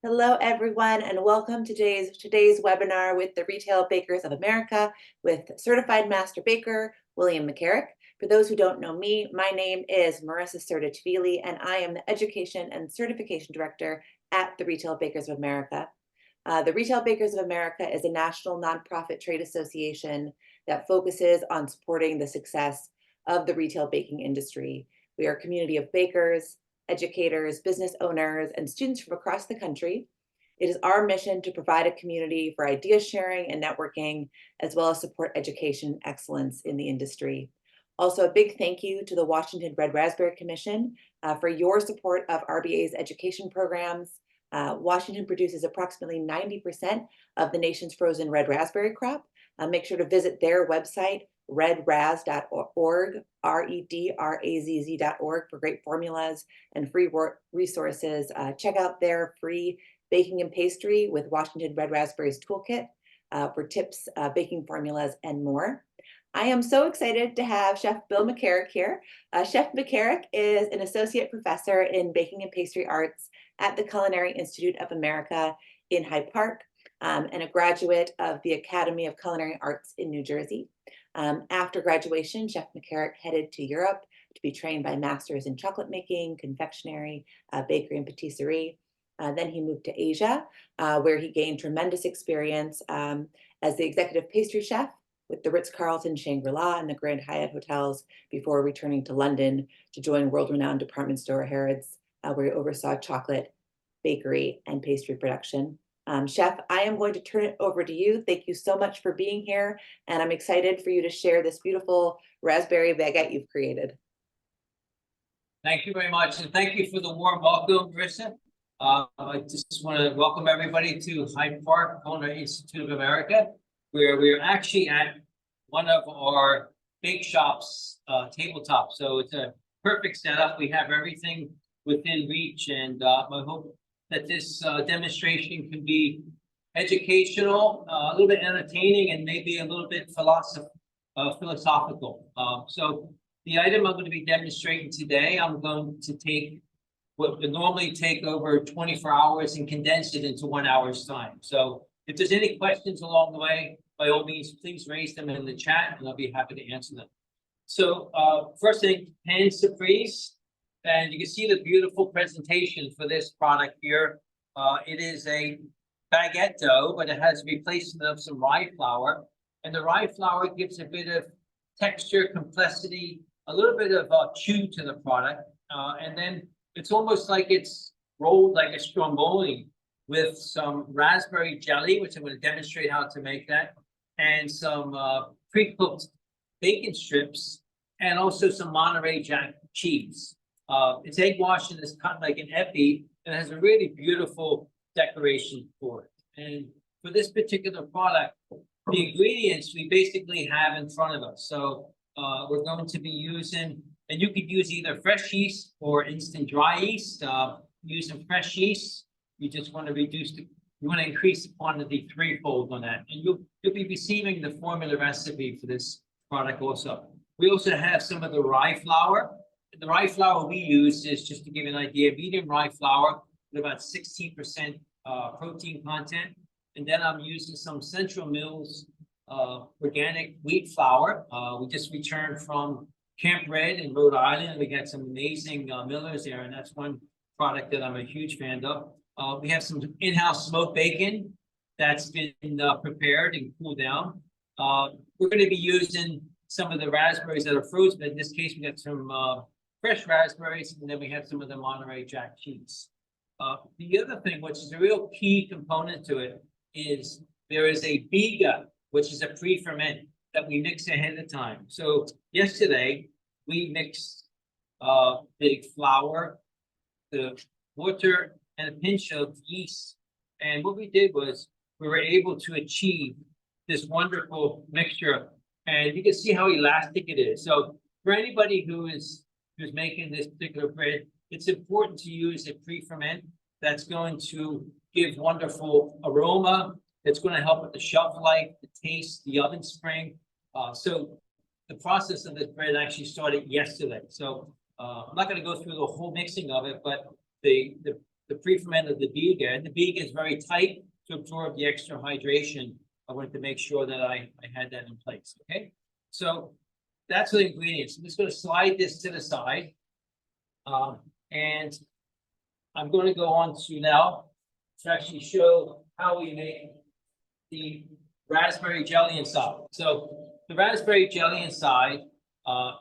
Hello, everyone, and welcome to today's webinar with the Retail Bakers of America with Certified Master Baker, William McCarrick. For those who don't know me, my name is Marissa Serta-Tvili, and I am the Education and Certification Director at the Retail Bakers of America. The Retail Bakers of America is a national nonprofit trade association that focuses on supporting the success of the retail baking industry. We are a community of bakers, educators, business owners, and students from across the country. It is our mission to provide a community for idea sharing and networking, as well as support education excellence in the industry. Also, a big thank you to the Washington Red Raspberry Commission for your support of RBA's education programs. Washington produces approximately 90% of the nation's frozen red raspberry crop. Make sure to visit their website, redraz.org, redrazz.org, for great formulas and free resources. Check out their free baking and pastry with Washington Red Raspberries Toolkit for tips, baking formulas, and more. I am so excited to have Chef Bill McCarrick here. Chef McCarrick is an associate professor in baking and pastry arts at the Culinary Institute of America in Hyde Park, and a graduate of the Academy of Culinary Arts in New Jersey. After graduation, Chef McCarrick headed to Europe to be trained by masters in chocolate making, confectionery, bakery, and patisserie. Then he moved to Asia, where he gained tremendous experience as the executive pastry chef with the Ritz-Carlton, Shangri-La, and the Grand Hyatt hotels before returning to London to join world-renowned department store Harrods, where he oversaw chocolate, bakery, and pastry production. Chef, I am going to turn it over to you. Thank you so much for being here, and I'm excited for you to share this beautiful raspberry baguette you've created. Thank you very much, and thank you for the warm welcome, Marissa. I just want to welcome everybody to Hyde Park, Culinary Institute of America, where we're actually at one of our bake shops tabletop. So it's a perfect setup. We have everything within reach, and I hope that this demonstration can be educational, a little bit entertaining, and maybe a little bit philosophical. So the item I'm going to be demonstrating today, I'm going to take what would normally take over 24 hours and condense it into 1 hour's time. So if there's any questions along the way, by all means, please raise them in the chat, and I'll be happy to answer them. So first thing, pan to freeze. And you can see the beautiful presentation for this product here. It is a baguette dough, but it has replacement of some rye flour. And the rye flour gives a bit of texture, complexity, a little bit of chew to the product. And then it's almost like it's rolled like a stromboli with some raspberry jelly, which I'm going to demonstrate how to make that, and some pre-cooked bacon strips, and also some Monterey Jack cheese. It's egg washed and it's cut like an epi, and it has a really beautiful decoration for it. And for this particular product, the ingredients we basically have in front of us. So we're going to be using, and you could use either fresh yeast or instant dry yeast. Using fresh yeast, you just want to you want to increase the quantity threefold on that, and you'll be receiving the formula recipe for this product also. We also have some of the rye flour. The rye flour we use is, just to give you an idea, medium rye flour with about 16% protein content. And then I'm using some Central Mills organic wheat flour. We just returned from Camp Red in Rhode Island, and we got some amazing millers there, and that's one product that I'm a huge fan of. We have some in-house smoked bacon that's been prepared and cooled down. We're going to be using some of the raspberries that are frozen. In this case, we got some fresh raspberries, and then we have some of the Monterey Jack cheese. The other thing, which is a real key component to it, is there is a biga, which is a pre-ferment that we mix ahead of time. So yesterday, we mixed the flour, the water, and a pinch of yeast. And what we did was we were able to achieve this wonderful mixture. And you can see how elastic it is. So for anybody who's making this particular bread, it's important to use a pre-ferment that's going to give wonderful aroma. It's going to help with the shelf life, the taste, the oven spring. So the process of this bread actually started yesterday. So I'm not going to go through the whole mixing of it, but the the pre-ferment of the biga. And the biga is very tight to absorb the extra hydration. I wanted to make sure that I had that in place, okay? So that's the ingredients. I'm just going to slide this to the side. And I'm going to go on to now to actually show how we make the raspberry jelly inside. So the raspberry jelly inside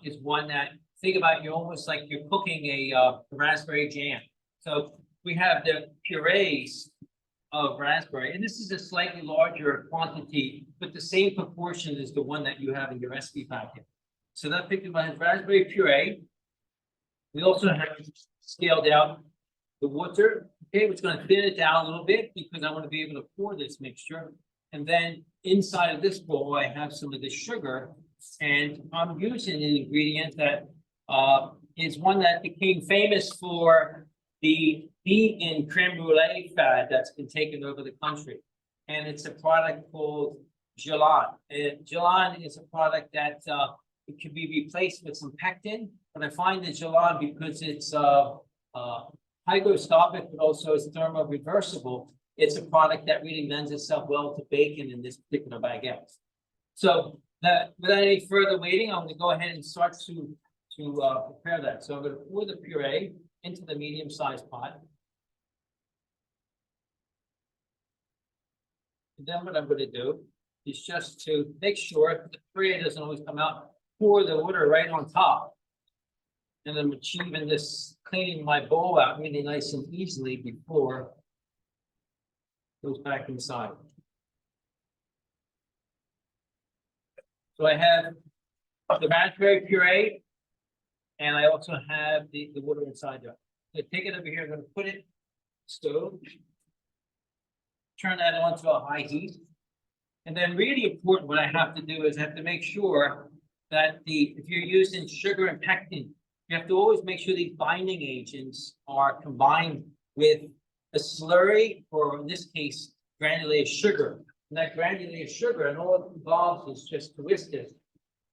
is one that, think about, you're almost like you're cooking a raspberry jam. So we have the purees of raspberry, and this is a slightly larger quantity, but the same proportion as the one that you have in your recipe packet. So that picture is raspberry puree. We also have scaled out the water. Okay, we're going to thin it down a little bit because I want to be able to pour this mixture. And then inside of this bowl, I have some of the sugar, and I'm using an ingredient that is one that became famous for the vegan creme brulee fad that's been taken over the country. And it's a product called gellan. And gellan is a product that it can be replaced with some pectin, but I find that gellan, because it's hygroscopic, but also it's thermoreversible, it's a product that really lends itself well to bacon in this particular baguette. So without any further waiting, I'm going to go ahead and start to prepare that. So I'm going to pour the puree into the medium-sized pot. And then what I'm going to do is just to make sure the puree doesn't always come out, pour the water right on top. And I'm achieving this, cleaning my bowl out really nice and easily before it goes back inside. So I have the raspberry puree, and I also have the water inside there. So take it over here, I'm going to put it stove, turn that on to a high heat. And then really important, what I have to do is I have to make sure that if you're using sugar and pectin, you have to always make sure these binding agents are combined with a slurry, or in this case, granulated sugar. And that granulated sugar, and all it involves is just to whisk it.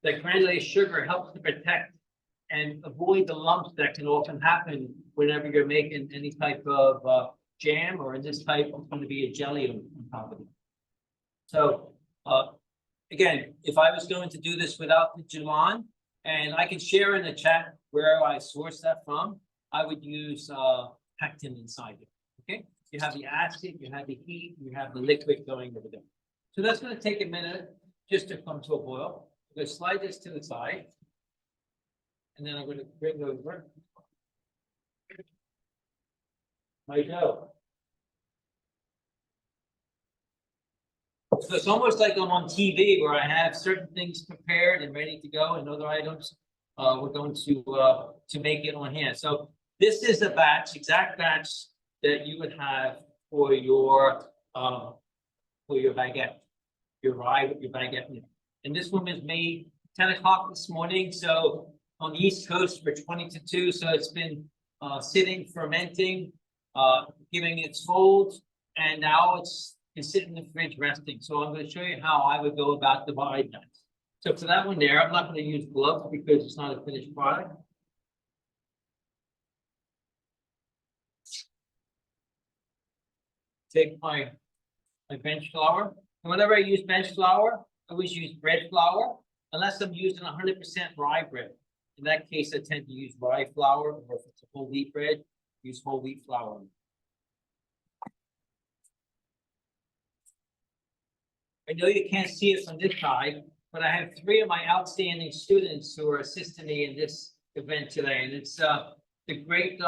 That granulated sugar helps to protect and avoid the lumps that can often happen whenever you're making any type of jam, or in this type, it's going to be a jelly on top of it. So again, if I was going to do this without the gellan, and I can share in the chat where I source that from, I would use pectin inside it. Okay, you have the acid, you have the heat, you have the liquid going over there. So that's going to take a minute just to come to a boil. I'm going to slide this to the side, and then I'm going to bring over my dough. So it's almost like I'm on TV, where I have certain things prepared and ready to go, and other items we're going to make it on hand. So this is the batch, exact batch that you would have for your baguette, your rye with your baguette. And this one was made 10 o'clock this morning. So on the East Coast for 20 to 2. So it's been sitting, fermenting, giving its fold, and now it's sitting in the fridge resting. So I'm going to show you how I would go about dividing that. So for that one there, I'm not going to use gloves because it's not a finished product. Take my bench flour. And whenever I use bench flour, I always use bread flour, unless I'm using 100% rye bread. In that case, I tend to use rye flour, or if it's a whole wheat bread, use whole wheat flour. I know you can't see it from this side, but I have 3 of my outstanding students who are assisting me in this event today. And it's a great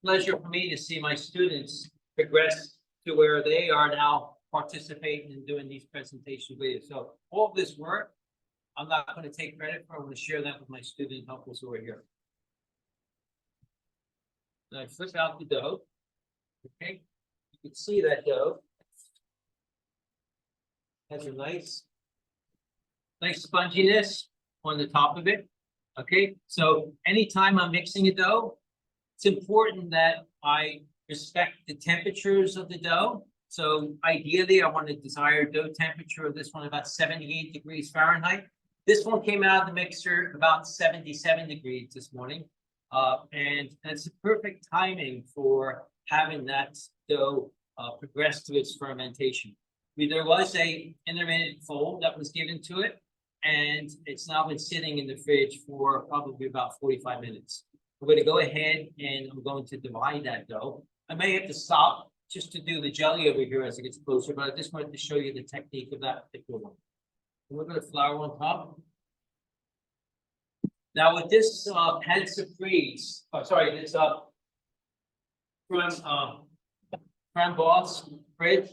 pleasure for me to see my students progress to where they are now participating and doing these presentation videos. So all of this work, I'm not going to take credit for. I'm going to share that with my student helpers who are here. Now I flip out the dough. Okay, you can see that dough has a nice sponginess on the top of it. Okay, so anytime I'm mixing a dough, it's important that I respect the temperatures of the dough. So ideally, I want a desired dough temperature of this one about 78 degrees Fahrenheit. This one came out of the mixer about 77 degrees this morning. And that's the perfect timing for having that dough progress to its fermentation. There was a intermittent fold that was given to it, and it's now been sitting in the fridge for probably about 45 minutes. I'm going to go ahead and I'm going to divide that dough. I may have to stop just to do the jelly over here as it gets closer, but I just wanted to show you the technique of that particular one. We're going to flour on top. Now with this this Boss fridge,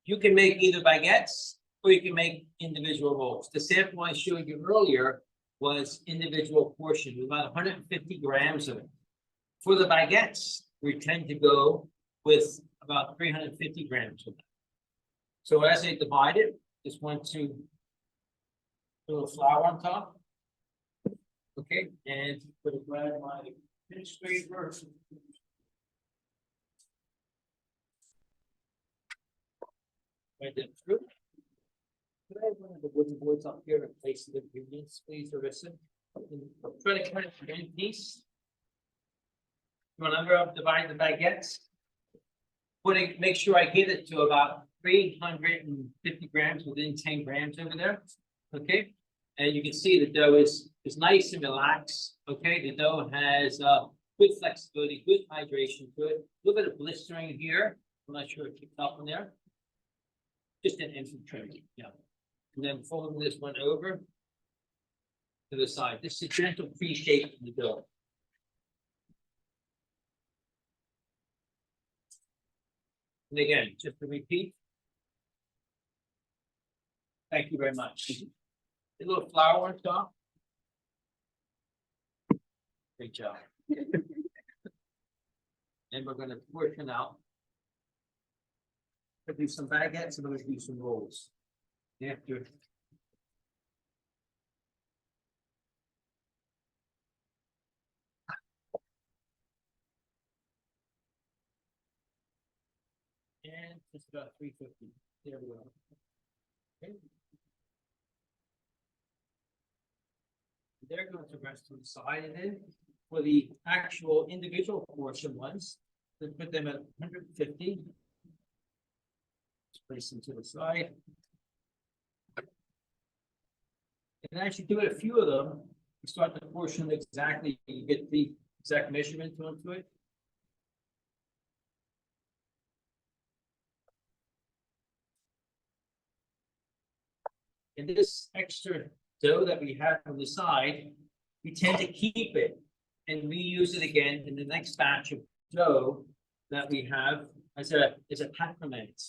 you can make either baguettes or you can make individual rolls. The sample I showed you earlier was individual portion, with about 150 grams of it. For the baguettes, we tend to go with about 350 grams of it. So as I divide it, just want to put a little flour on top. Okay, and put it right in my pinch scraper. Right then through. Could I have one of the wooden boards up here in place of the ingredients, please, Arissa? Try to cut it in piece. Remember, I'm dividing the baguettes. Make sure I get it to about 350 grams within 10 grams over there. Okay, and you can see the dough is nice and relaxed. Okay, the dough has good flexibility, good hydration to it. A little bit of blistering here. I'm not sure it kicked up in there. Just an infant trim, yeah. And then folding this one over to the side. This is a gentle pre-shape in the dough. And again, just to repeat. Thank you very much. A little flour on top. Great job. And we're going to portion out. We'll do some baguettes and we'll do some rolls. After. And just about 350. There we go. Okay. They're going to rest to the side, and then for the actual individual portion ones, let's put them at 150. Let's place them to the side. And as you do it, a few of them, you start to portion exactly, you get the exact measurement onto it. And this extra dough that we have on the side, we tend to keep it and reuse it again in the next batch of dough that we have as a preferment,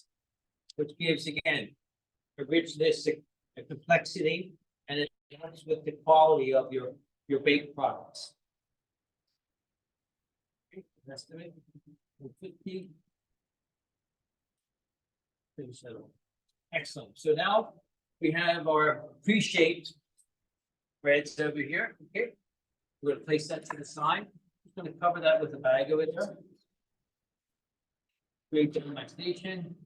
which gives again a richness, a complexity, and it helps with the quality of your baked products. Okay, rest of it, 50. Finish that off. Excellent. So now we have our pre-shaped breads over here. Okay, we're going to place that to the side. Just going to cover that with a bag over there. Great to my station.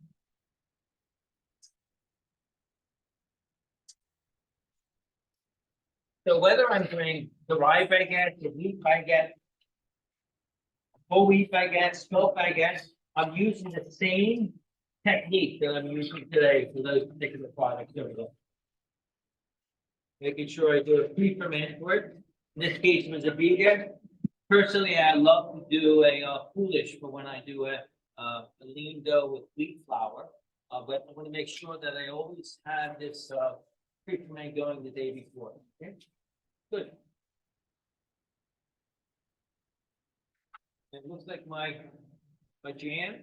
So whether I'm doing the rye baguette, the wheat baguette, whole wheat baguette, spelt baguette, I'm using the same technique that I'm using today for those particular products over there. Making sure I do a pre-ferment for it. In this case, it was a biga. Personally, I love to do a foolish for when I do a lean dough with wheat flour. But I want to make sure that I always have this pre-ferment going the day before. Okay, good. It looks like my jam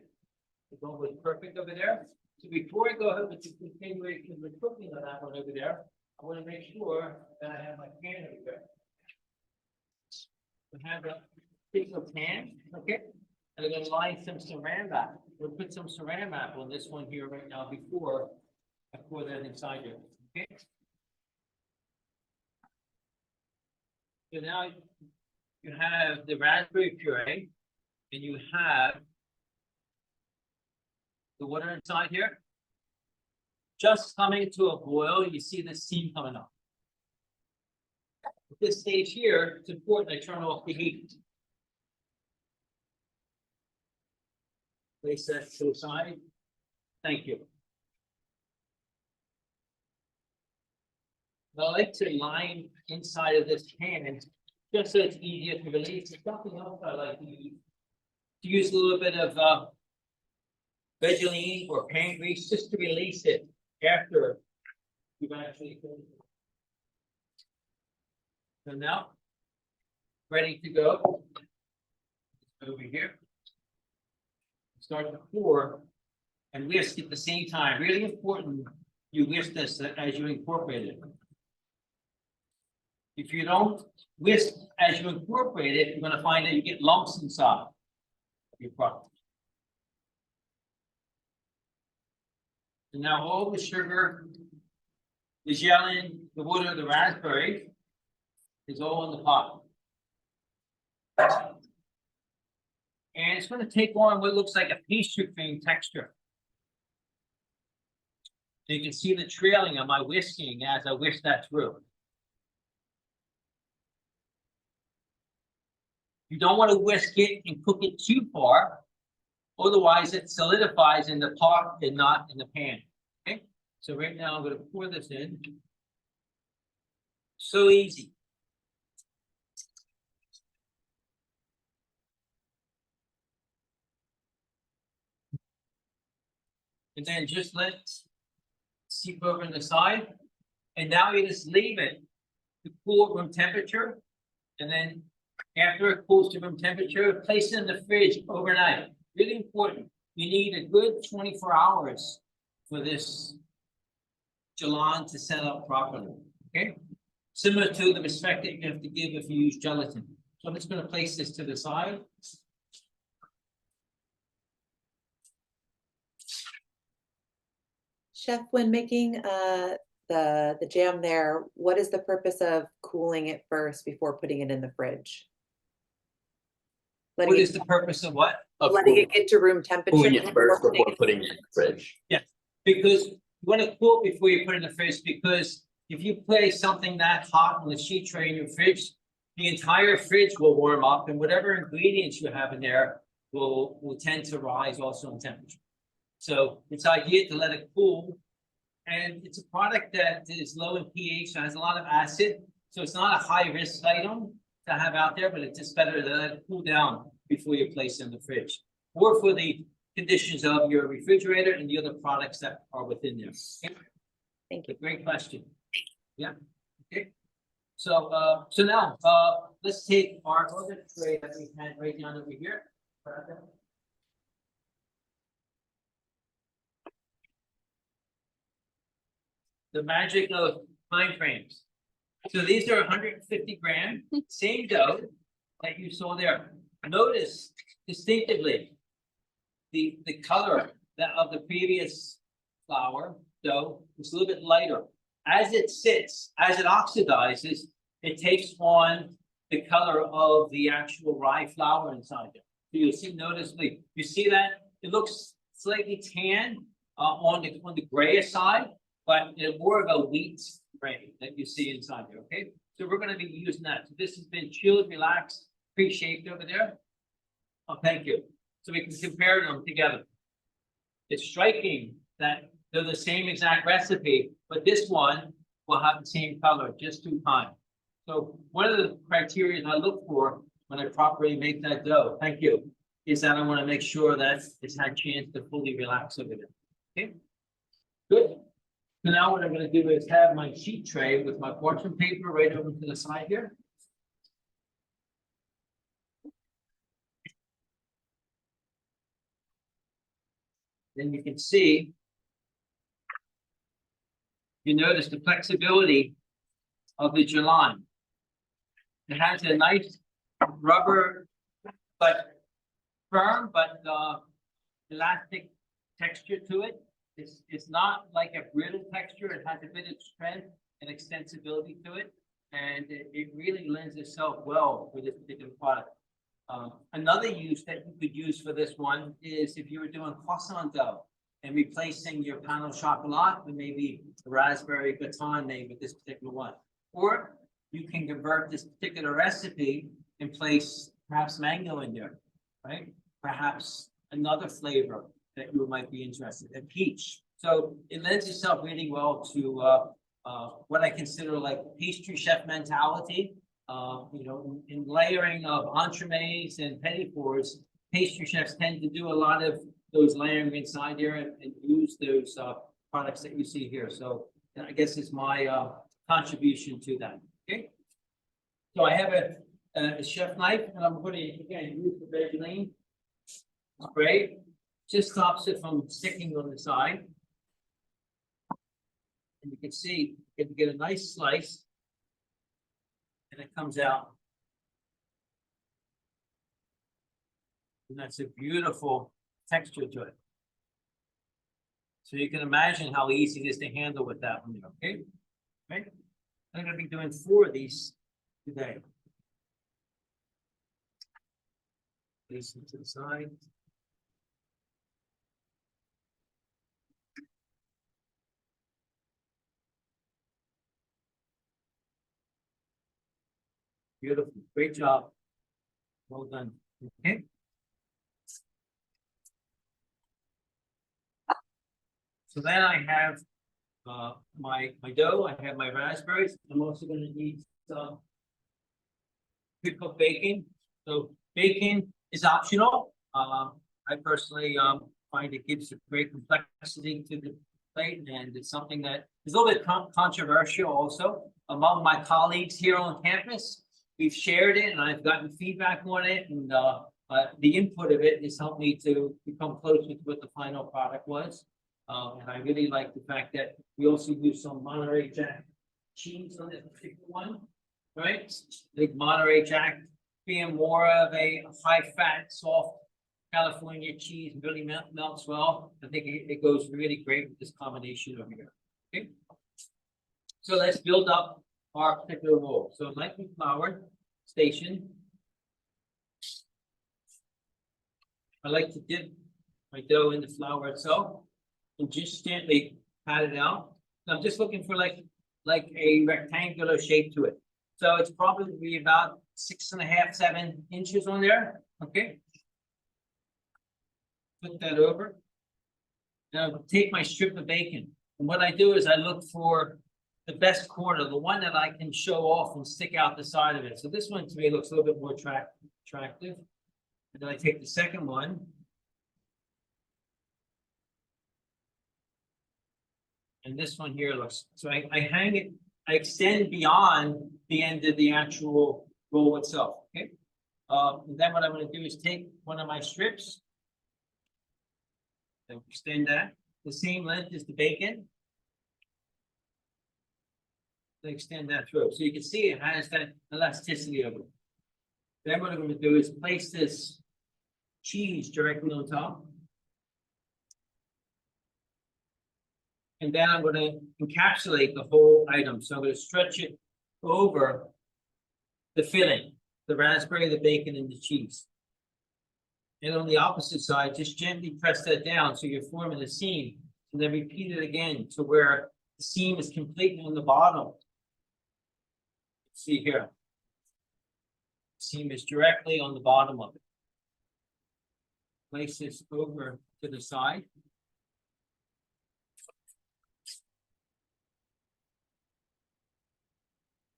is almost perfect over there. So before I go ahead with the continuation of the cooking on that one over there, I want to make sure that I have my pan over there. I have a particular pan, okay? And I'm going to line some saran wrap. We'll put some saran wrap on this one here right now before I pour that inside here, okay? So now you have the raspberry puree, and you have the water inside here. Just coming to a boil, you see the steam coming up. At this stage here, it's important I turn off the heat. Place that to the side. Thank you. I like to line inside of this pan just so it's easier to release. There's something else I like to use a little bit of Vaseline or pan grease just to release it after you've actually finished it. So now, ready to go. Over here. Start to pour and whisk at the same time. Really important you whisk this as you incorporate it. If you don't whisk as you incorporate it, you're going to find that you get lumps inside of your product. And now all the sugar, the gellan, the water, the raspberry is all in the pot. And it's going to take on what looks like a pastry cream texture. So you can see the trailing of my whisking as I whisk that through. You don't want to whisk it and cook it too far, otherwise it solidifies in the pot and not in the pan. Okay, so right now I'm going to pour this in. So easy. And then just let it seep over in the side. And now you just leave it to cool at room temperature. And then after it cools to room temperature, place it in the fridge overnight. Really important. You need a good 24 hours for this gellan to set up properly. Okay? Similar to the respect that you have to give if you use gelatin. So I'm just going to place this to the side. Chef, when making the jam there, what is the purpose of cooling it first before putting it in the fridge? What is the purpose of what? Letting it get to room temperature. Cooling it first before putting it in the fridge. Yes, because you want to cool it before you put it in the fridge, because if you place something that hot on the sheet tray in your fridge, the entire fridge will warm up, and whatever ingredients you have in there will tend to rise also in temperature. So it's ideal to let it cool, and it's a product that is low in pH, so has a lot of acid, so it's not a high risk item to have out there, but it's just better to let it cool down before you place it in the fridge, or for the conditions of your refrigerator and the other products that are within there. Okay? Thank you. Great question. Yeah. Okay. So so now let's take our other tray that we had right down over here. The magic of time frames. So these are 150 gram, same dough that you saw there. Notice distinctively the color of the previous flour dough is a little bit lighter. As it sits, as it oxidizes, it takes on the color of the actual rye flour inside there. So you'll see noticeably, you see that it looks slightly tan on the grayish side, but it's more of a wheat gray that you see inside there. Okay, so we're going to be using that. So this has been chilled, relaxed, pre-shaped over there. Oh, thank you. So we can compare them together. It's striking that they're the same exact recipe, but this one will have the same color just through time. So one of the criteria I look for when I properly make that dough, thank you, is that I want to make sure that it's had a chance to fully relax over there. Okay, good. So now what I'm going to do is have my sheet tray with my parchment paper right over to the side here. Then you can see, you notice the flexibility of the gellan. It has a nice rubber, but firm, but elastic texture to it. It's not like a brittle texture. It has a bit of strength and extensibility to it, and it really lends itself well for this particular product. Another use that you could use for this one is if you were doing croissant dough and replacing your pain au chocolat with maybe a raspberry baton made with this particular one. Or you can convert this particular recipe and place perhaps mango in there, right? Perhaps another flavor that you might be interested in, peach. So it lends itself really well to what I consider like pastry chef mentality. You know, in layering of entremets and petit fours, pastry chefs tend to do a lot of those layering inside there and use those products that you see here. So I guess it's my contribution to that. Okay. So I have a chef knife, and I'm going to again use the red lane spray. Just stops it from sticking on the side. And you can see you can get a nice slice, and it comes out. And that's a beautiful texture to it. So you can imagine how easy it is to handle with that one, okay? Right? I'm going to be doing 4 of these today. Place them to the side. Beautiful. Great job. Well done. Okay. So then I have my dough. I have my raspberries. I'm also going to need some pre-cooked bacon. So bacon is optional. I personally find it gives a great complexity to the plate, and it's something that is a little bit controversial also among my colleagues here on campus. We've shared it, and I've gotten feedback on it, and the input of it has helped me to become closer to what the final product was. And I really like the fact that we also use some Monterey Jack cheese on this particular one, right? Like Monterey Jack being more of a high-fat, soft California cheese, really melts well. I think it goes really great with this combination over here. Okay, so let's build up our particular roll. So lightly floured station. I like to dip my dough in the flour itself and just gently pat it out. So I'm just looking for like a rectangular shape to it. So it's probably about 6.5, 7 inches on there. Okay. Put that over. Now take my strip of bacon. And what I do is I look for the best corner, the one that I can show off and stick out the side of it. So this one to me looks a little bit more attractive. And then I take the second one. And this one here looks, so I hang it, I extend beyond the end of the actual roll itself, okay? And then what I'm gonna do is take one of my strips. And extend that, the same length as the bacon. Extend that through, so you can see it has that elasticity of it. Then what I'm gonna do is place this cheese directly on top. And then I'm going to encapsulate the whole item. So I'm going to stretch it over the filling, the raspberry, the bacon, and the cheese. And on the opposite side, just gently press that down so you're forming a seam. And then repeat it again to where the seam is completely on the bottom. See here. The seam is directly on the bottom of it. Place this over to the side.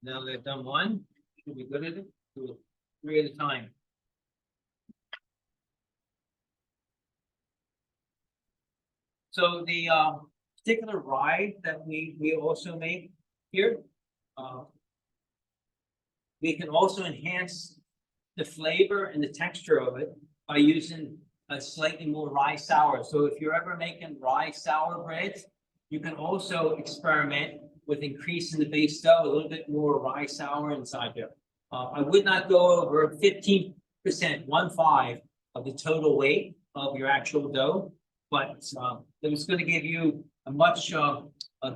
Now that I've done one, should be good at it. Do 3 at a time. So the particular rye that we also make here, we can also enhance the flavor and the texture of it by using a slightly more rye sour. So if you're ever making rye sour bread, you can also experiment with increasing the base dough, a little bit more rye sour inside there. I would not go over 15%, 1/5 of the total weight of your actual dough, but it's going to give you a much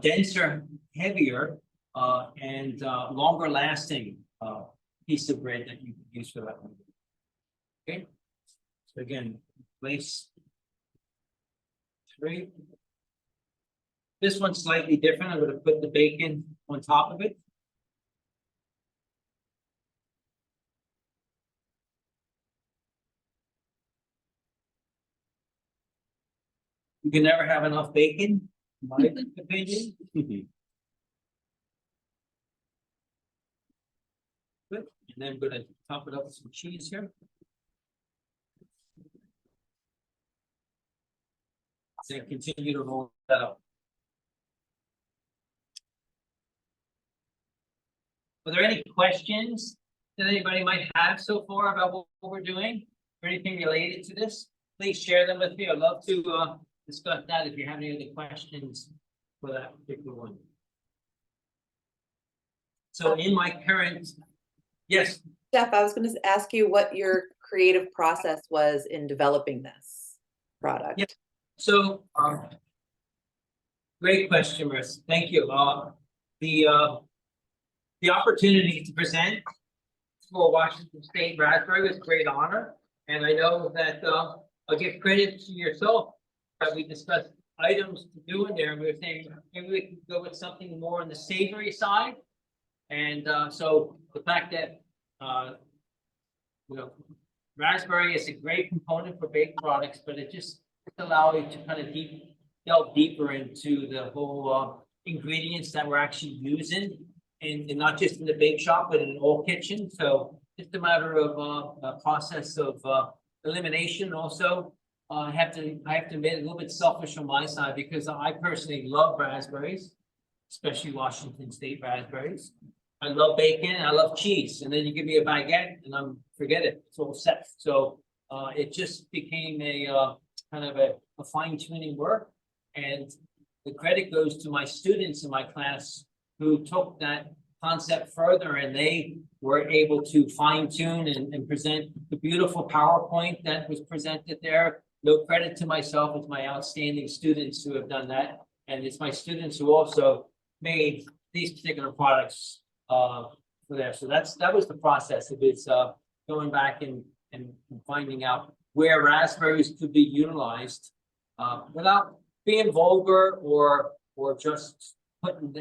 denser, heavier, and longer lasting piece of bread that you can use for that one. Okay, so again, place 3. This one's slightly different. I'm going to put the bacon on top of it. You can never have enough bacon, in my opinion. Good, and then I'm gonna top it up with some cheese here. Then continue to roll that up. Are there any questions that anybody might have so far about what we're doing? Or anything related to this? Please share them with me. I'd love to discuss that if you have any other questions for that particular one. So in my current, yes, Jeff, I was going to ask you what your creative process was in developing this product. Yep. So great question, Marissa. Thank you. The opportunity to present for Washington State Raspberry was a great honor. And I know that I'll give credit to yourself that we discussed items to do in there. And we were saying maybe we could go with something more on the savory side. And so the fact that raspberry is a great component for baked products, but it just allows you to kind of delve deeper into the whole ingredients that we're actually using, and not just in the bake shop, but in all kitchen. So just a matter of a process of elimination. Also, I have to admit, a little bit selfish on my side because I personally love raspberries, especially Washington State raspberries. I love bacon, I love cheese, and then you give me a baguette, and forget it. It's all set. So it just became a kind of a fine-tuning work, and the credit goes to my students in my class who took that concept further, and they were able to fine-tune and present the beautiful PowerPoint that was presented there. No credit to myself, it's my outstanding students who have done that, and it's my students who also made these particular products for there. So that was the process. It was going back and finding out where raspberries could be utilized without being vulgar or just putting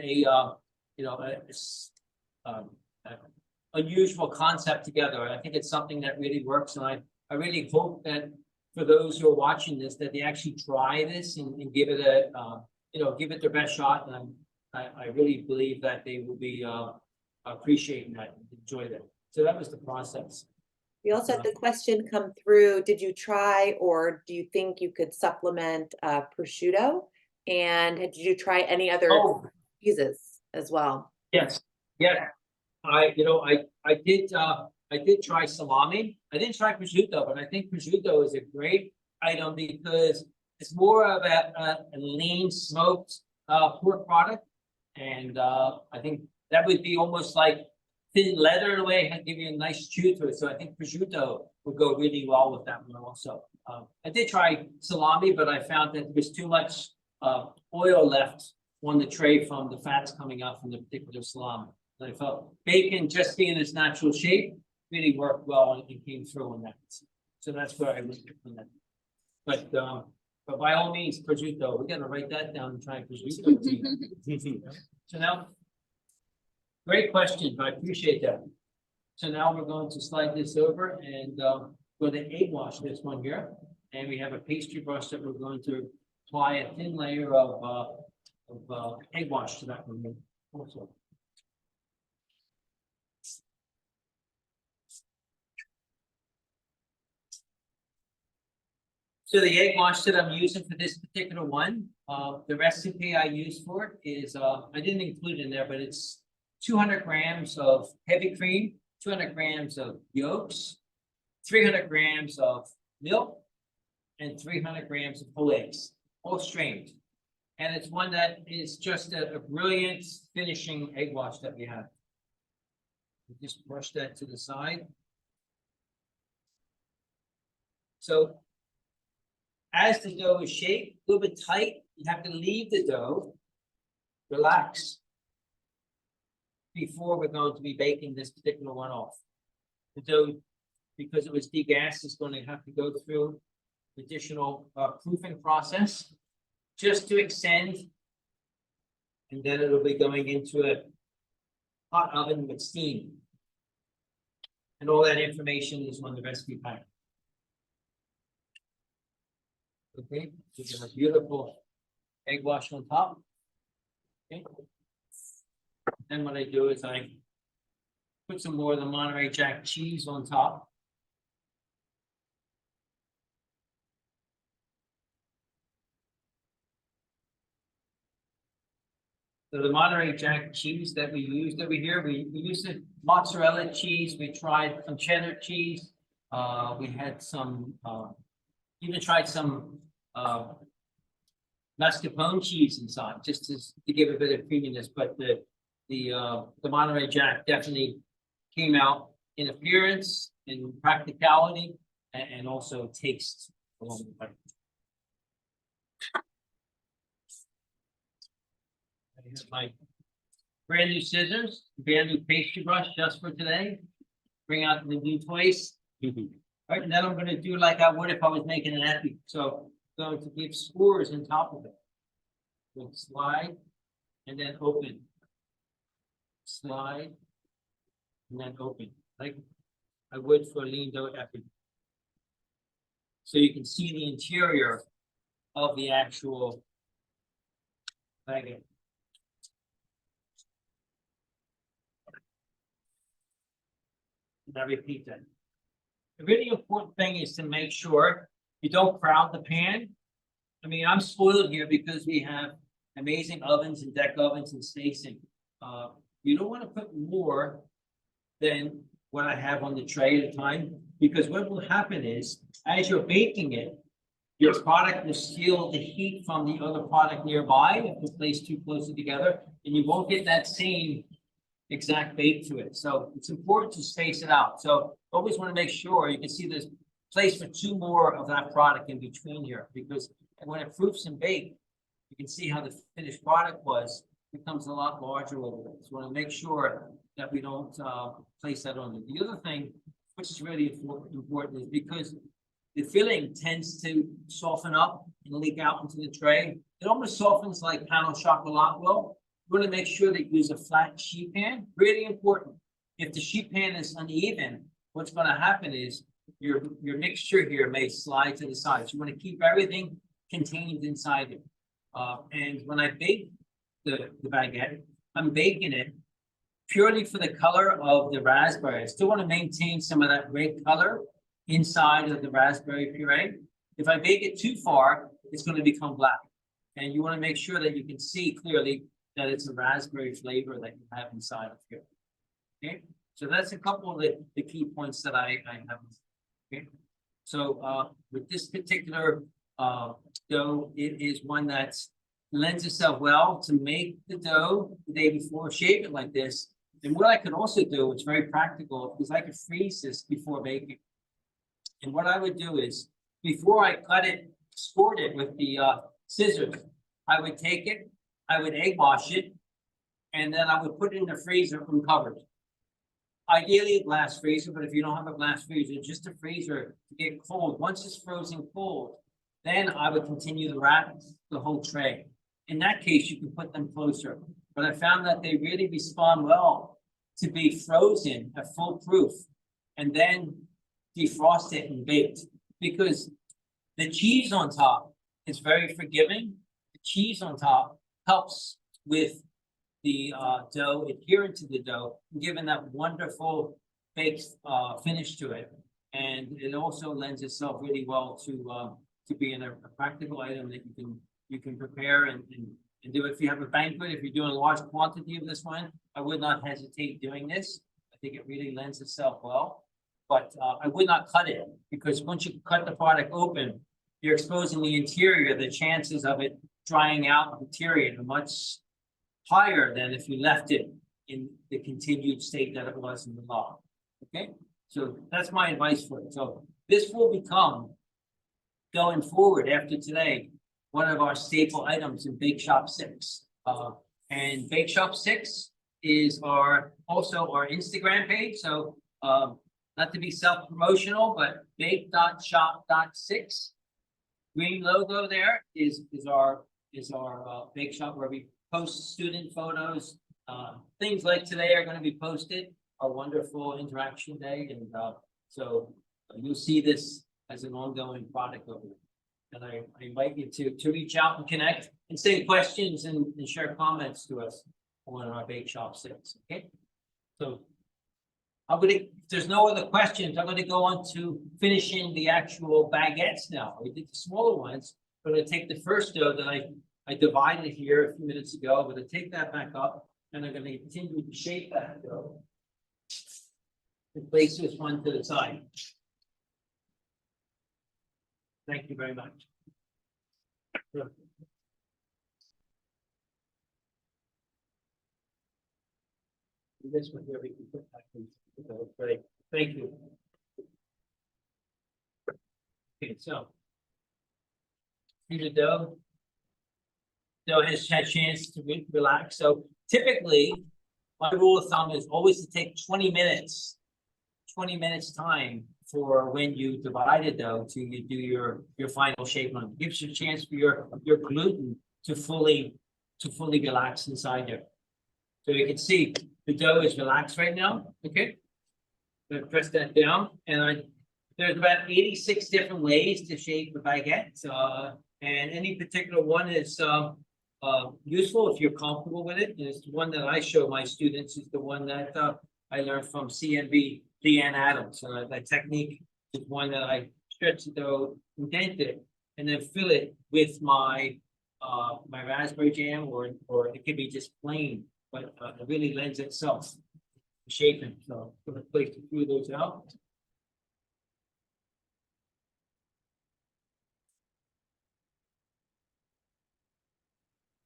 unusual concept together. And I think it's something that really works, and I really hope that for those who are watching this, that they actually try this and give it give it their best shot. And I really believe that they will be appreciating that and enjoy that. So that was the process. We also had the question come through, did you try or do you think you could supplement prosciutto? And did you try any other cheeses as well? Yes. Yeah. I did try salami. I didn't try prosciutto, but I think prosciutto is a great item because it's more of a lean smoked pork product. And I think that would be almost like thin leather in a way, and give you a nice chew to it. So I think prosciutto would go really well with that one also. I did try salami, but I found that there was too much oil left on the tray from the fats coming out from the particular salami. And I felt bacon, just being its natural shape, really worked well and it came through on that. So that's where I was on that. But by all means, prosciutto, we're gonna write that down and try prosciutto. So now, great question, I appreciate that. So now we're going to slide this over and go to egg wash this one here. And we have a pastry brush that we're going to apply a thin layer of egg wash to that one also. So the egg wash that I'm using for this particular one, the recipe I use for it is, I didn't include in there, but it's 200 grams of heavy cream, 200 grams of yolks, 300 grams of milk, and 300 grams of whole eggs, all strained. And it's one that is just a brilliant finishing egg wash that we have. Just brush that to the side. So as the dough is shaped, a little bit tight, you have to leave the dough relax before we're going to be baking this particular one off. The dough, because it was degassed, is going to have to go through additional proofing process just to extend, and then it'll be going into a hot oven with steam. And all that information is on the recipe pack. Okay, we got a beautiful egg wash on top. Okay. Then what I do is I put some more of the Monterey Jack cheese on top. So the Monterey Jack cheese that we used over here, we used it mozzarella cheese, we tried some cheddar cheese. We had some, even tried some mascarpone cheese inside, just to give a bit of creaminess, but the Monterey Jack definitely came out in appearance, in practicality, and also taste along the way. I have my brand new scissors, brand new pastry brush just for today. Bring out the new toys. All right, and then I'm going to do like I would if I was making an epi. So I'm going to give scores on top of it. So slide and then open. Slide and then open, like I would for a lean dough epi. So you can see the interior of the actual baguette. And I repeat that. The really important thing is to make sure you don't crowd the pan. I mean, I'm spoiled here because we have amazing ovens and deck ovens and spacing. You don't want to put more than what I have on the tray at a time, because what will happen is, as you're baking it, your product will steal the heat from the other product nearby if it's placed too closely together, and you won't get that same exact bake to it. So it's important to space it out. So always want to make sure you can see there's place for 2 more of that product in between here, because when it proofs and baked, you can see how the finished product becomes a lot larger over there. So we want to make sure that we don't place that on there. The other thing, which is really important, is because the filling tends to soften up and leak out into the tray. It almost softens like pan au chocolat will. You want to make sure that you use a flat sheet pan. Really important. If the sheet pan is uneven, what's going to happen is your mixture here may slide to the side. So you want to keep everything contained inside it. And when I bake the baguette, I'm baking it purely for the color of the raspberry. I still want to maintain some of that red color inside of the raspberry puree. If I bake it too far, it's going to become black. And you want to make sure that you can see clearly that it's a raspberry flavor that you have inside of here. Okay, so that's a couple of the key points that I have. Okay, so with this particular dough, it is one that lends itself well to make the dough the day before, shape it like this. And what I could also do, it's very practical, because I could freeze this before baking. And what I would do is, before I cut it, scored it with the scissors, I would take it, I would egg wash it, and then I would put it in the freezer uncovered. Ideally a glass freezer, but if you don't have a glass freezer, just a freezer to get cold. Once it's frozen cold, then I would continue to wrap the whole tray. In that case, you can put them closer. But I found that they really respond well to be frozen at full proof and then defrost it and baked, because the cheese on top is very forgiving. The cheese on top helps with the dough adhering to the dough, giving that wonderful baked finish to it. And it also lends itself really well to being a practical item that you can prepare and do. If you have a banquet, if you're doing a large quantity of this one, I would not hesitate doing this. I think it really lends itself well. But I would not cut it, because once you cut the product open, you're exposing the interior. The chances of it drying out the interior are much higher than if you left it in the continued state that it was in the log. Okay, so that's my advice for it. So this will become, going forward after today, one of our staple items in Bake Shop 6. And Bake Shop 6 is also our Instagram page. So not to be self-promotional, but bake.shop.6. Green logo there is our bake shop, where we post student photos. Things like today are going to be posted, our wonderful interaction day. And so you'll see this as an ongoing product over there. And I invite you to reach out and connect and send questions and share comments to us on our bake shop sales, okay? So if there's no other questions, I'm gonna go on to finishing the actual baguettes now. We did the smaller ones, but I'm gonna take the first dough that I divided here a few minutes ago. I'm gonna take that back up and I'm gonna continue to shape that dough. And place this one to the side. Thank you very much. Sure. This one here we can put back in. Great, thank you. Okay, so here's the dough. Dough has had a chance to relax. So typically, my rule of thumb is always to take 20 minutes. 20 minutes time for when you divide it dough to you do your final shape on it. Gives you a chance for your gluten to fully relax inside there. So you can see the dough is relaxed right now. Okay, I'm gonna press that down, and there's about 86 different ways to shape a baguette, and any particular one is useful if you're comfortable with it. And it's the one that I show my students is the one that I learned from CNB. Deanne Adams. That technique is one that I stretch the dough, indent it, and then fill it with my my raspberry jam, or it could be just plain, but it really lends itself to shaping. So I'm going to place a few of those out.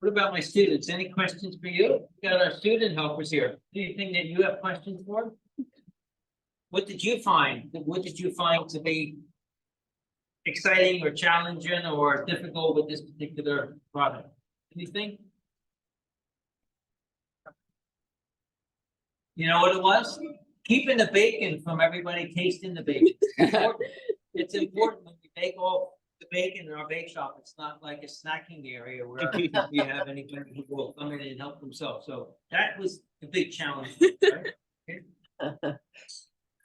What about my students? Any questions for you? We got our student helpers here. Anything that you have questions for? What did you find? What did you find to be exciting or challenging or difficult with this particular product? Anything? You know what it was? Keeping the bacon from everybody tasting the bacon. It's important when we bake all the bacon in our bake shop. It's not like a snacking area where you have anybody who will come in and help themselves. So that was the big challenge, right? Okay.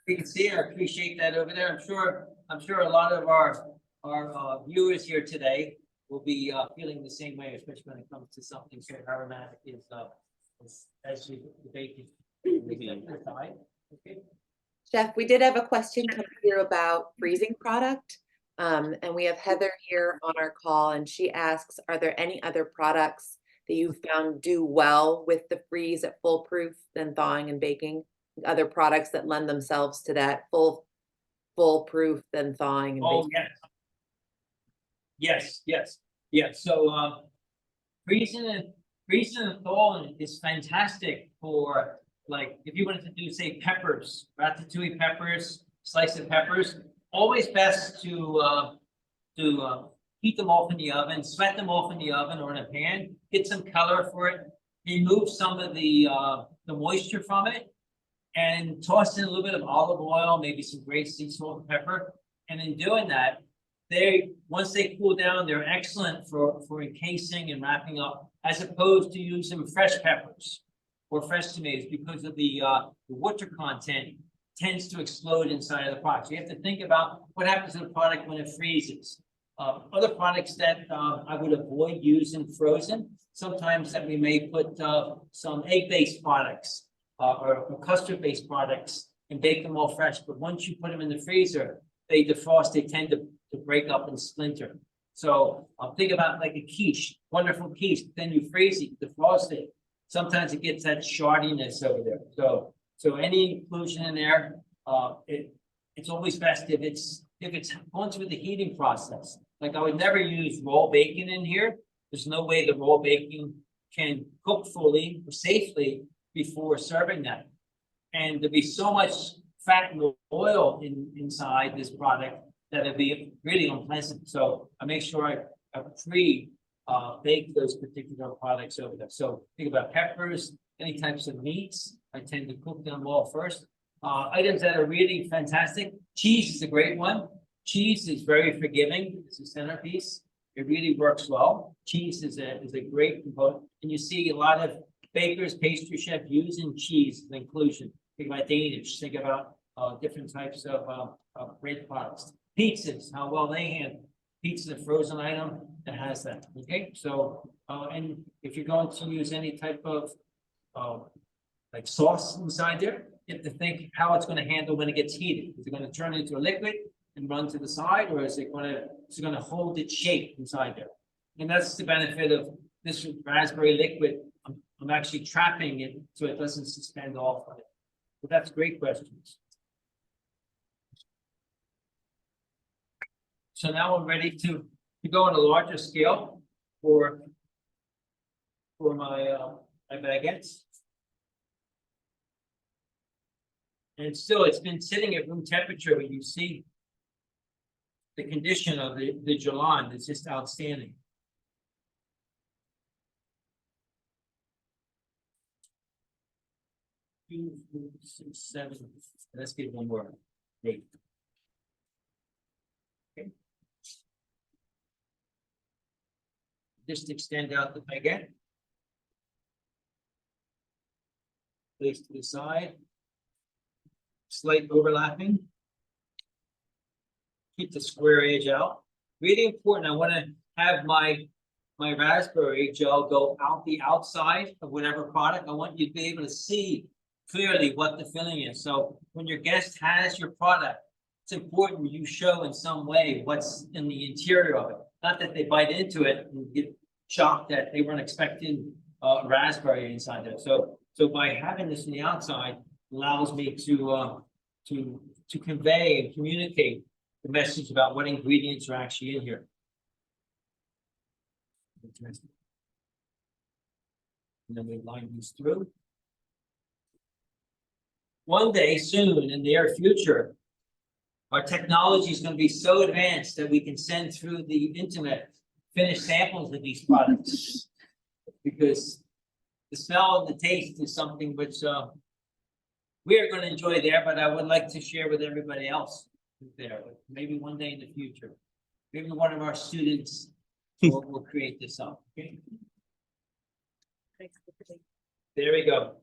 You can see, I appreciate that over there. I'm sure a lot of our viewers here today will be feeling the same way, especially when it comes to something so aromatic as you bake it. Okay. Chef, we did have a question come through about freezing product. And we have Heather here on our call, and she asks, are there any other products that you found do well with the freeze at full proof than thawing and baking? Other products that lend themselves to that full proof than thawing and baking? Yes. So freezing and thawing is fantastic for, like, if you wanted to do, say, peppers, ratatouille peppers, slice of peppers. Always best to heat them off in the oven, sweat them off in the oven or in a pan, get some color for it, remove some of the moisture from it, and toss in a little bit of olive oil, maybe some grated sea salt and pepper. And in doing that, once they cool down, they're excellent for encasing and wrapping up, as opposed to using fresh peppers or fresh tomatoes, because of the water content tends to explode inside of the product. So you have to think about what happens to the product when it freezes. Other products that I would avoid using frozen, sometimes that we may put some egg-based products or custard-based products and bake them all fresh. But once you put them in the freezer, they defrost, they tend to break up and splinter. So think about like a quiche, wonderful quiche, then you freeze it, defrost it. Sometimes it gets that shardiness over there. So any inclusion in there, it's always best if it's going through the heating process. Like I would never use raw bacon in here. There's no way the raw bacon can cook fully or safely before serving that. And there'd be so much fat and oil inside this product that it'd be really unpleasant. So I make sure I bake those particular products over there. So think about peppers, any types of meats. I tend to cook them all first. Items that are really fantastic. Cheese is a great one. Cheese is very forgiving. It's a centerpiece. It really works well. Cheese is a great component. And you see a lot of bakers, pastry chefs using cheese as an inclusion. Think about Danish. Think about different types of bread products. Pizzas, how well they handle. pizza, frozen item that has that, okay? So, and if you're going to use any type of, like sauce inside there, you have to think how it's gonna handle when it gets heated. Is it gonna turn into a liquid and run to the side, or is it gonna hold its shape inside there? And that's the benefit of this raspberry liquid. I'm actually trapping it so it doesn't suspend off of it. But that's great questions. So now I'm ready to go on a larger scale for my my baguettes. And still, it's been sitting at room temperature, but you see the condition of the gellan is just outstanding. 2, 4, 6, 7. Let's get one more. 8. Okay. Just extend out the baguette. Place to the side. Slight overlapping. Keep the square edge out. Really important. I want to have my raspberry gel go out the outside of whatever product. I want you to be able to see clearly what the filling is. So when your guest has your product, it's important you show in some way what's in the interior of it. Not that they bite into it and get shocked that they weren't expecting raspberry inside there. So by having this on the outside allows me to convey and communicate the message about what ingredients are actually in here. And then we line these through. One day soon in the near future, our technology is going to be so advanced that we can send through the internet finished samples of these products, because the smell and the taste is something which we are going to enjoy there, but I would like to share with everybody else there. Maybe one day in the future, maybe one of our students will create this up. Okay? There we go.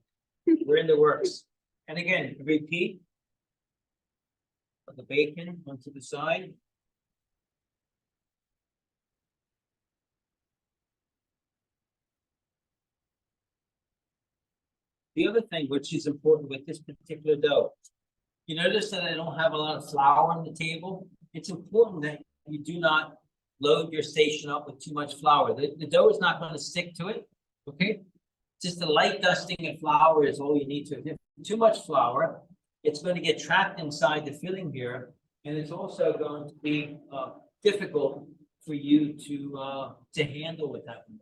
We're in the works. And again, repeat of the bacon onto the side. The other thing which is important with this particular dough, you notice that I don't have a lot of flour on the table. It's important that you do not load your station up with too much flour. The dough is not going to stick to it, okay? Just a light dusting of flour is all you need to. If too much flour, it's going to get trapped inside the filling here, and it's also going to be difficult for you to handle with that one.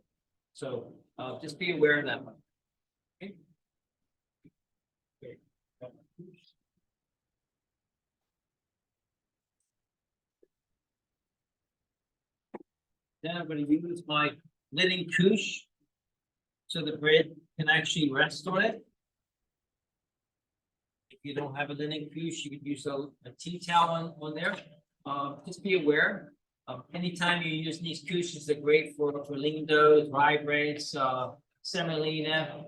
So just be aware of that one. Okay. Great. Then I'm going to use my linen couche so the bread can actually rest on it. If you don't have a linen couche, you could use a tea towel on there. Just be aware. Anytime you use these couches, they're great for lean doughs, rye breads, semolina.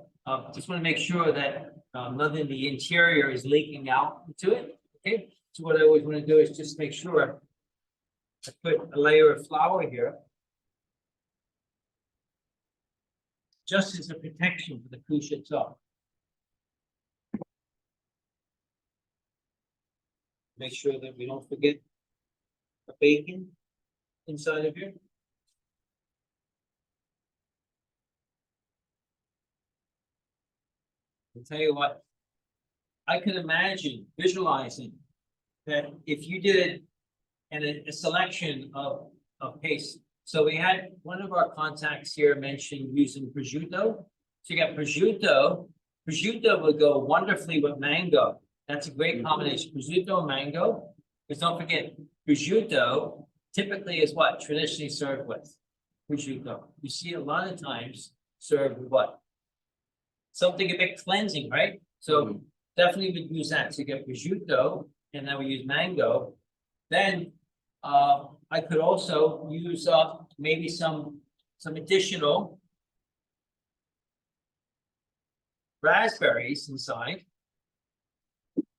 Just want to make sure that nothing in the interior is leaking out into it. Okay. So what I always want to do is just make sure I put a layer of flour here, just as a protection for the couche itself. Make sure that we don't forget the bacon inside of here. I'll tell you what, I can imagine visualizing that if you did a selection of paste. So we had one of our contacts here mentioned using prosciutto. So you got prosciutto. Prosciutto would go wonderfully with mango. That's a great combination. Prosciutto and mango. Because don't forget, prosciutto typically is what traditionally served with. Prosciutto. You see a lot of times served with what? Something a bit cleansing, right? So definitely would use that. So you get prosciutto, and then we use mango. Then I could also use maybe some additional raspberries inside,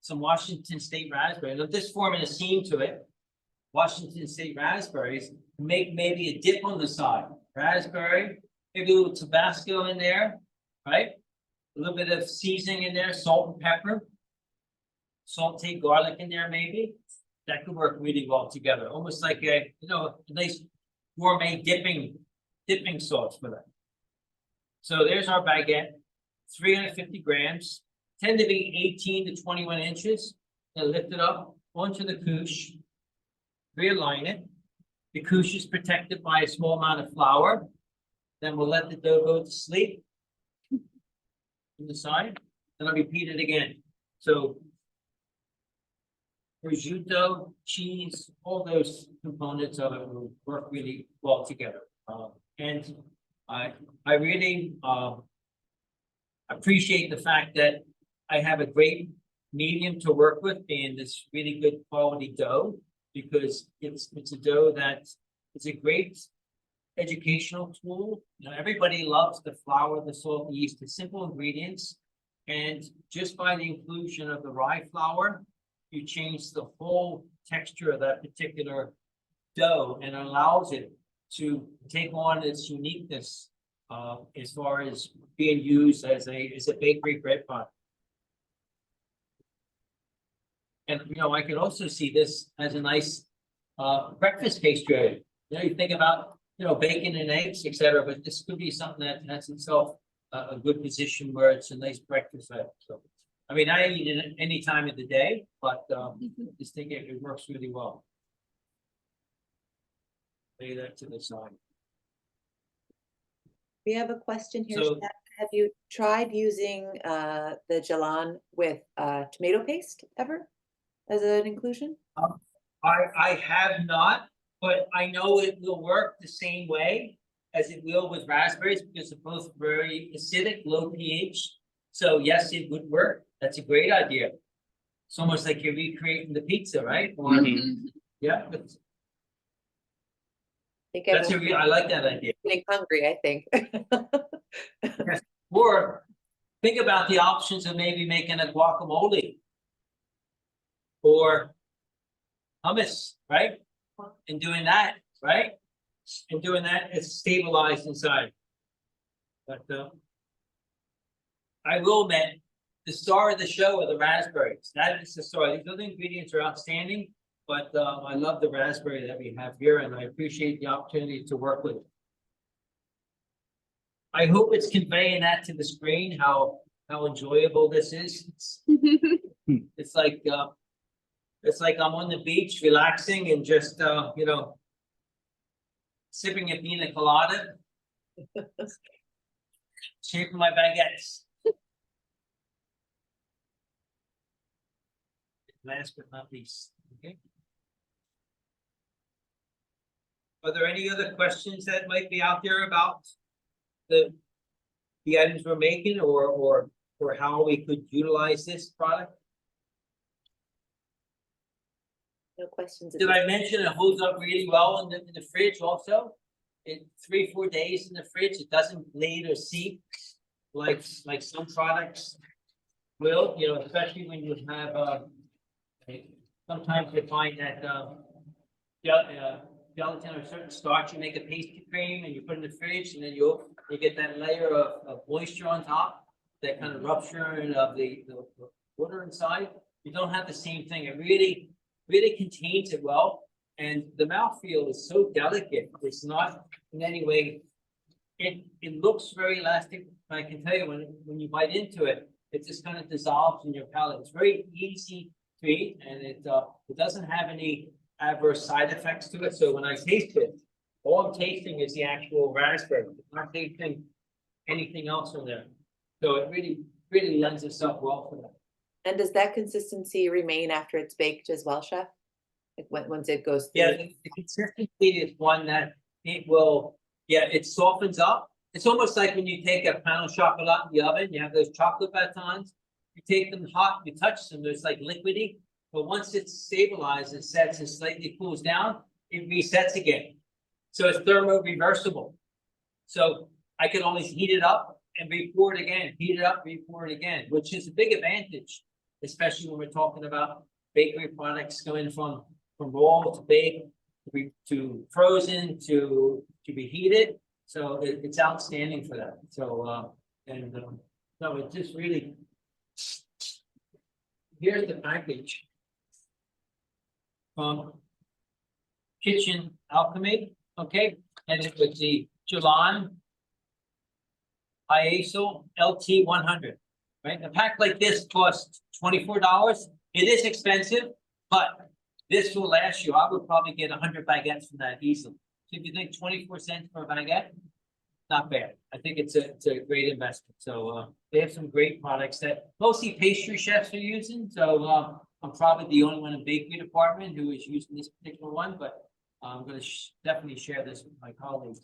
some Washington State raspberry. Now this forming a seam to it. Washington State raspberries, make maybe a dip on the side, raspberry, maybe a little Tabasco in there, right? A little bit of seasoning in there, salt and pepper. Sauteed garlic in there maybe. That could work really well together, almost like a, a nice gourmet dipping sauce for that. So there's our baguette, 350 grams, tend to be 18 to 21 inches. And lift it up onto the couche, realign it. The couche is protected by a small amount of flour. Then we'll let the dough go to sleep on the side. Then I'll repeat it again. So prosciutto, cheese, all those components of it will work really well together. And I really appreciate the fact that I have a great medium to work with, being this really good quality dough, because it's a dough that is a great educational tool. Everybody loves the flour, the salt, the yeast, the simple ingredients, and just by the inclusion of the rye flour, you change the whole texture of that particular dough and allows it to take on its uniqueness as far as being used as a bakery bread product. And I could also see this as a nice breakfast pastry. You think about bacon and eggs, etc., but this could be something that has itself a good position where it's a nice breakfast item. So, I mean, I eat it any time of the day, but just think it works really well. Lay that to the side. We have a question here. So- Chef. Have you tried using the gellan with tomato paste ever as an inclusion? I have not, but I know it will work the same way as it will with raspberries because they're both very acidic, low pH. So yes, it would work. That's a great idea. It's almost like you're recreating the pizza, right? Or, yeah, I like that idea. Getting hungry, I think. Yes. Or think about the options of maybe making a guacamole or hummus, right? And doing that, right? And doing that, it's stabilized inside. But I will admit, the star of the show are the raspberries. That is the star. These other ingredients are outstanding, but I love the raspberry that we have here, and I appreciate the opportunity to work with it. I hope it's conveying that to the screen, how enjoyable this is. It's like I'm on the beach relaxing and just sipping a pina colada, shaping my baguettes. Last but not least, okay. Are there any other questions that might be out there about the items we're making, or how we could utilize this product? No questions. Did I mention it holds up really well in the fridge also? In 3-4 days in the fridge, it doesn't bleed or seep like some products will, especially when you have sometimes you find that gelatin or certain starch, you make a pastry cream and you put it in the fridge, and then you get that layer of moisture on top, that kind of rupturing of the water inside. You don't have the same thing. It really contains it well, and the mouthfeel is so delicate. It's not in any way. It looks very elastic, but I can tell you when you bite into it, it just kind of dissolves in your palate. It's very easy to eat, and it doesn't have any adverse side effects to it. So when I taste it, all I'm tasting is the actual raspberry. I'm not tasting anything else in there. So it really lends itself well for that. And does that consistency remain after it's baked as well, Chef? Like once it goes through? Yeah, the consistency is one that it softens up. It's almost like when you take a pain au chocolat in the oven, you have those chocolate batons, you take them hot, you touch them, it's like liquidy. But once it's stabilized, it sets and slightly cools down, it resets again. So it's thermo-reversible. So I can always heat it up and re-pour it again, heat it up, re-pour it again, which is a big advantage, especially when we're talking about bakery products going from from raw to baked, to frozen, to be heated. So it's outstanding for that. So, no, it just really, here's the package from Kitchen Alchemy, okay? And it was the gellan ISO LT 100, right? A pack like this costs $24. It is expensive, but this will last you. I would probably get 100 baguettes from that easily. So if you think 24 cents for a baguette, not bad. I think it's a great investment. So they have some great products that mostly pastry chefs are using. So I'm probably the only one in bakery department who is using this particular one, but I'm going to definitely share this with my colleagues.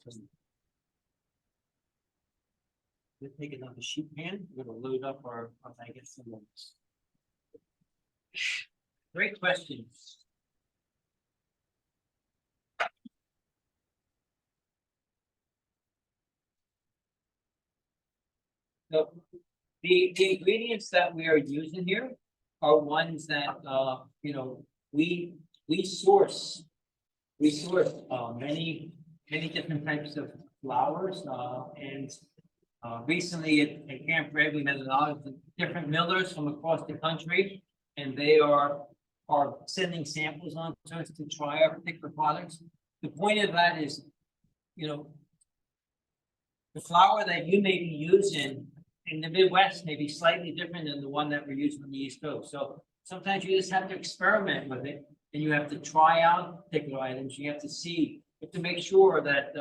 We'll take another sheet pan. We're going to load up our baguettes and loaves. Great questions. So the ingredients that we are using here are ones that we source many different types of flours and recently at Camp Red we met a lot of different millers from across the country, and they are sending samples on to us to try our particular products. The point of that is, the flour that you may be using in the Midwest may be slightly different than the one that we're using on the East Coast. So sometimes you just have to experiment with it, and you have to try out particular items. You have to see, you have to make sure that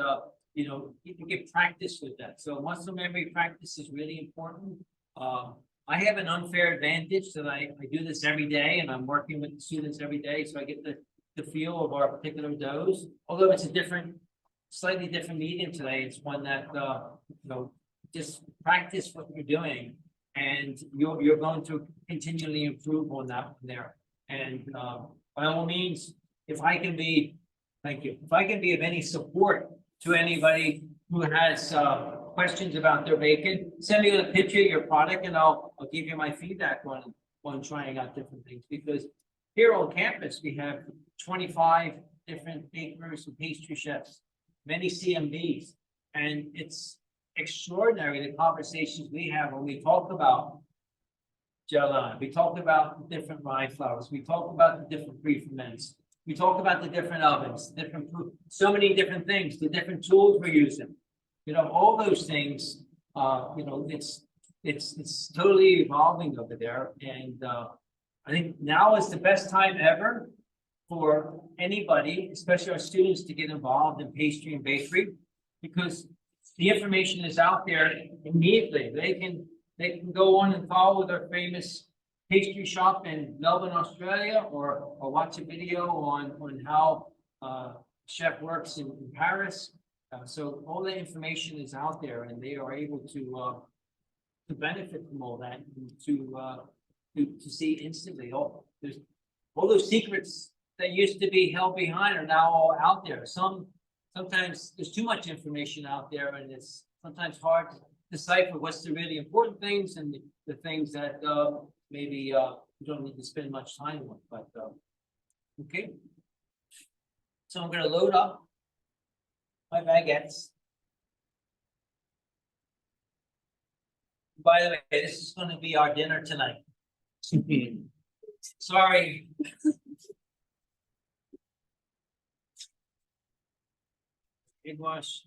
you can get practice with that. So muscle memory practice is really important. I have an unfair advantage that I do this every day, and I'm working with the students every day, so I get the feel of our particular doughs. Although it's a slightly different medium today, it's one that just practice what you're doing, and you're going to continually improve on that from there. And by all means, if I can be of any support to anybody who has questions about their bacon, send me a picture of your product, and I'll give you my feedback on trying out different things. Because here on campus we have 25 different bakers and pastry chefs, many CMBs, and it's extraordinary the conversations we have when we talk about gellan. We talk about the different rye flours. We talk about the different preferments. We talk about the different ovens, so many different things, the different tools we're using. All those things. It's totally evolving over there, and I think now is the best time ever for anybody, especially our students, to get involved in pastry and bakery, because the information is out there immediately. They can go on and follow their famous pastry shop in Melbourne, Australia, or watch a video on how chef works in Paris. So all the information is out there, and they are able to benefit from all that, and to see instantly. All those secrets that used to be held behind are now all out there. Sometimes there's too much information out there, and it's sometimes hard to decipher what's the really important things and the things that maybe you don't need to spend much time on. But okay, so I'm going to load up my baguettes. By the way, this is going to be our dinner tonight. Sorry. Egg wash.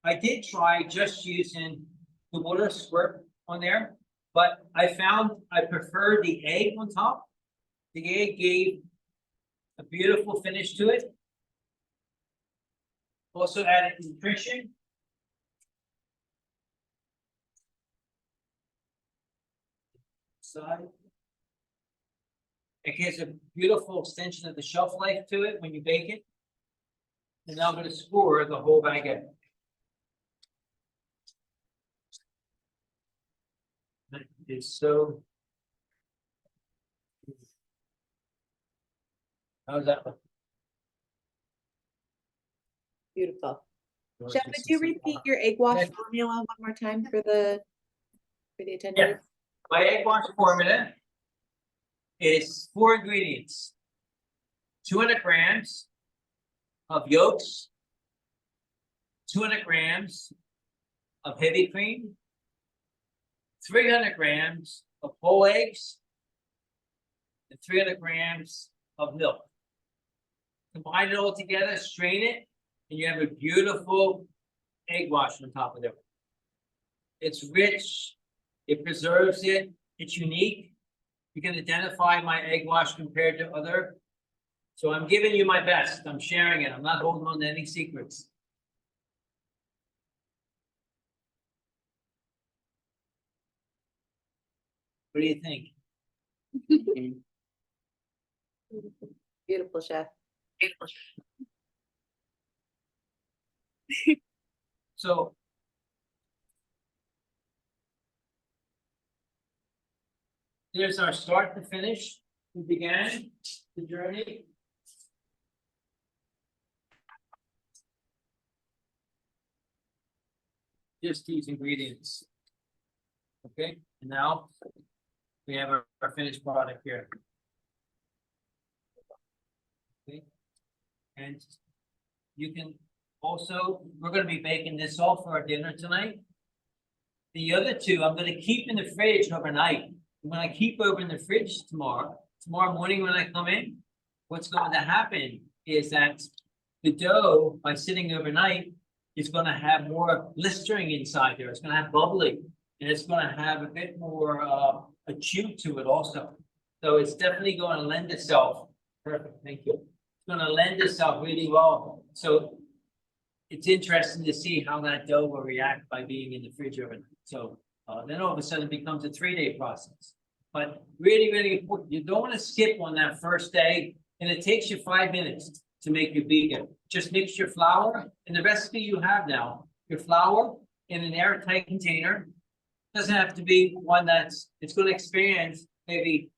I did try just using the water squirt on there, but I found I prefer the egg on top. The egg gave a beautiful finish to it. Also added nutrition. Side. It gives a beautiful extension of the shelf life to it when you bake it. And now I'm going to score the whole baguette. That is so. How's that look? Beautiful. Chef, would you repeat your egg wash formula one more time for the for the Yeah, attendees? my egg wash formula is 4 ingredients. 200 grams of yolks, 200 grams of heavy cream, 300 grams of whole eggs, and 300 grams of milk. Combine it all together, strain it, and you have a beautiful egg wash on top of it. It's rich, it preserves it, it's unique. You can identify my egg wash compared to other. So I'm giving you my best. I'm sharing it. I'm not holding on to any secrets. What do you think? Beautiful, chef. So here's our start to finish. We began the journey. Just these ingredients. Okay, and now we have our finished product here. Okay, and you can also, we're going to be baking this all for our dinner tonight. The other two, I'm going to keep in the fridge overnight. When I keep open the fridge tomorrow morning when I come in, what's going to happen is that the dough, by sitting overnight, is going to have more blistering inside there. It's going to have bubbling, and it's going to have a bit more a chew to it also. So it's definitely going to lend itself. Perfect, thank you. It's going to lend itself really well. So it's interesting to see how that dough will react by being in the fridge overnight. So then all of a sudden it becomes a 3-day process. But really, really important. You don't want to skip on that first day, and it takes you 5 minutes to make your biga. Just mix your flour, and the recipe you have now, your flour in an airtight container. Doesn't have to be one it's going to expand maybe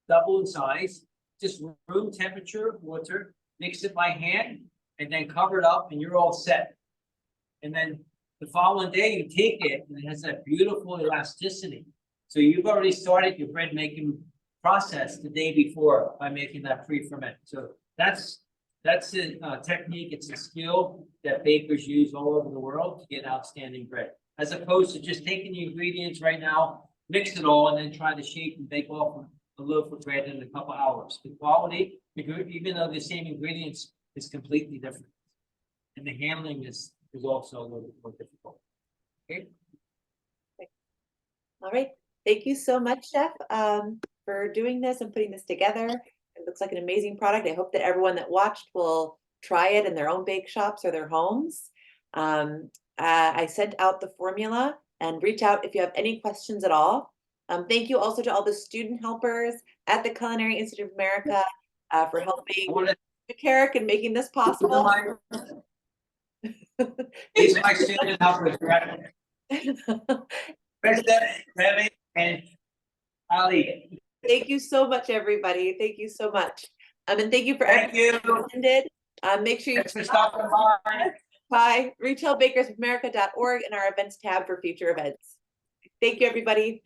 double in size. Just room temperature water, mix it by hand, and then cover it up, and you're all set. And then the following day you take it, and it has that beautiful elasticity. So you've already started your bread making process the day before by making that pre-ferment. So that's a technique, it's a skill that bakers use all over the world to get outstanding bread. As opposed to just taking the ingredients right now, mix it all, and then try to shape and bake off a loaf of bread in a couple hours. The quality, even though the same ingredients, is completely different. And the handling is also a little bit more difficult. Okay. All right. Thank you so much, Chef, for doing this and putting this together. It looks like an amazing product. I hope that everyone that watched will try it in their own bake shops or their homes. I sent out the formula, and reach out if you have any questions at all. Thank you also to all the student helpers at the Culinary Institute of America for helping McCarrick and making this possible. These are my student helpers, right? Krista, Remy, and Ali. Thank you so much, everybody. Thank you so much. And thank you for Thank you. everyone who attended. Make sure you Thanks for stopping by. retailbakersofamerica.org and our events tab for future events. Thank you, everybody.